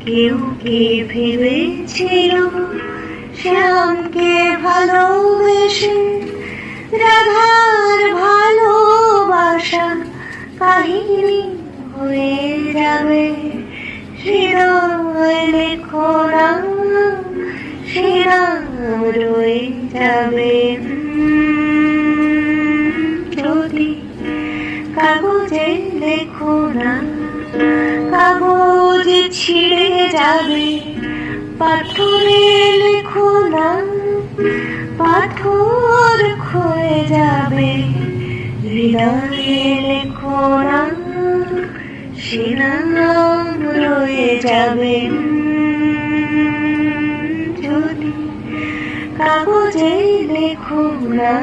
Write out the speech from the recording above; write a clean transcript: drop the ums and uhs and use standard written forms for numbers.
কেউ কি ভেবেছিল শ্যামকে ভালোবেসে রাধার ভালোবাসা কাহিনী হয়ে যাবে। হৃদয় লেখো না, সে নাম রয়ে যাবে। যদি কাগজে লেখো না, কাগজ ছিঁড়ে যাবে। পাথরে লেখো না, পাথর ক্ষয়ে যাবে। হৃদয়ে লেখো না, সে নাম রয়ে যাবে। যদি কাগজে লেখো না।